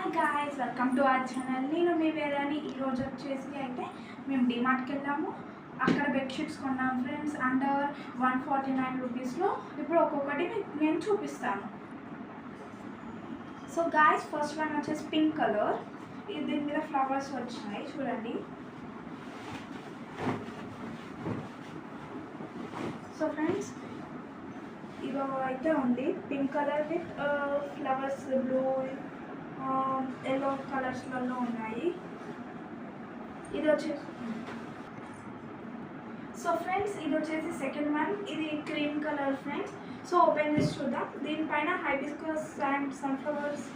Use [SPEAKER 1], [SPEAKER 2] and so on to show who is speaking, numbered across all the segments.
[SPEAKER 1] Hi guys, welcome to our channel. నేను మీ వేదాని. ఈరోజు వచ్చేసి అయితే మేము డిమార్ట్కి వెళ్ళాము. అక్కడ బెడ్షీట్స్ కొన్నాం ఫ్రెండ్స్, అండర్ 149 రూపీస్లో. ఇప్పుడు ఒక్కొక్కటి నేను చూపిస్తాను. సో గాయ్స్, ఫస్ట్ వన్ వచ్చేసి పింక్ కలర్. దీని మీద ఫ్లవర్స్ వచ్చినాయి చూడండి. సో ఫ్రెండ్స్, ఇది అయితే ఉంది pink colour with flowers, blue, yellow కలర్స్లలో ఉన్నాయి. ఇది వచ్చేసి సో ఫ్రెండ్స్, ఇది వచ్చేసి సెకండ్ వన్. ఇది cream colour friends. So open చేసి చూద్దాం. దీనిపైన హైబిస్కస్ అండ్ సన్ఫ్లవర్స్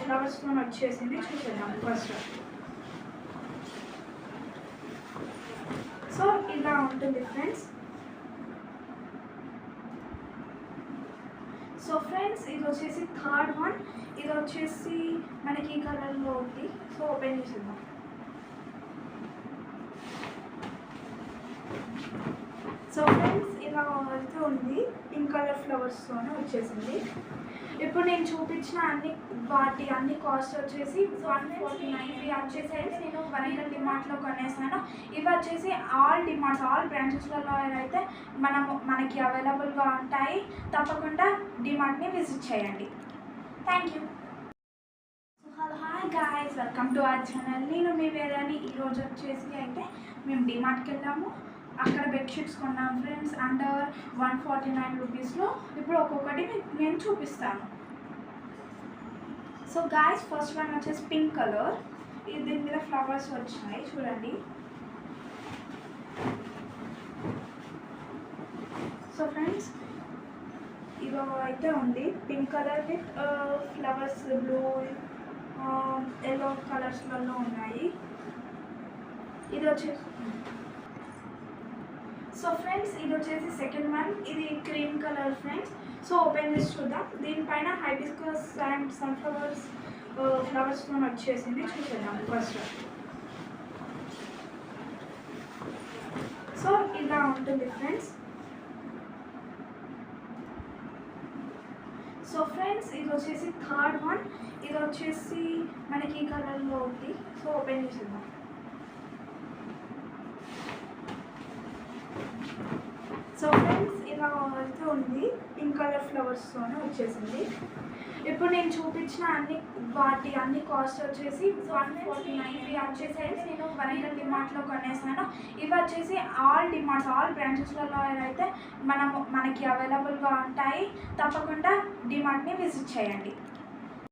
[SPEAKER 1] ఫ్లవర్స్తో వచ్చేసింది. చూసేద్దాం ఫస్ట్. సో ఇలా ఉంటుంది ఫ్రెండ్స్. సో ఫ్రెండ్స్, ఇది వచ్చేసి థర్డ్ వన్. ఇది వచ్చేసి మనకి ఈ కలర్లో ఉంది. సో ఓపెన్ చేసేద్దాం. సో ఫ్రెండ్స్, ఇలా అయితే ఉంది. పింక్ కలర్ ఫ్లవర్స్తోనే వచ్చేసింది. ఇప్పుడు నేను చూపించిన అన్ని కాస్ట్ వచ్చేసి 149. ఇవి వచ్చేసి నేను వరంగల్ డిమార్ట్లో కొనేసాను. ఇవి వచ్చేసి ఆల్ బ్రాంచెస్లలో అయితే మనకి అవైలబుల్గా ఉంటాయి. తప్పకుండా డిమార్ట్ని విజిట్ చేయండి. Thank you. Hi guys, welcome to our channel. నేను మీ వేదాని. ఈరోజు వచ్చేసి అయితే మేము డిమార్ట్కి వెళ్ళాము. అక్కడ బెడ్షీట్స్ కొన్నాం ఫ్రెండ్స్, అండర్ 149 రూపీస్లో. ఇప్పుడు ఒక్కొక్కటి నేను చూపిస్తాను. సో గాయ్స్, ఫస్ట్ వన్ వచ్చేసి పింక్ కలర్. దీని మీద ఫ్లవర్స్ వచ్చినాయి చూడండి. సో ఫ్రెండ్స్, ఇది అయితే ఉంది pink colour with flowers, blue, yellow కలర్స్లలో ఉన్నాయి. ఇది వచ్చేసి సో ఫ్రెండ్స్, ఇది వచ్చేసి సెకండ్ వన్. ఇది cream colour friends. So open చేసి చూద్దాం. దీనిపైన హైబిస్కస్ అండ్ సన్ఫ్లవర్స్ ఫ్లవర్స్తో వచ్చేసింది. చూసేద్దాం ఫస్ట్. సో ఇలా ఉంటుంది ఫ్రెండ్స్. సో ఫ్రెండ్స్, ఇది వచ్చేసి థర్డ్ వన్. ఇది వచ్చేసి మనకి ఈ కలర్లో ఉంది. సో ఓపెన్ చేసేద్దాం. సో ఫ్రెండ్స్, ఇలా అయితే ఉంది. పింక్ కలర్ ఫ్లవర్స్తోనే వచ్చేసింది. ఇప్పుడు నేను చూపించిన అన్ని కాస్ట్ వచ్చేసి 149. ఇవి వచ్చేసి నేను వరంగల్ డిమార్ట్లో కొనేసాను. ఇవి వచ్చేసి ఆల్ బ్రాంచెస్లలో అయితే మనకి అవైలబుల్గా ఉంటాయి. తప్పకుండా డిమార్ట్ని విజిట్ చేయండి.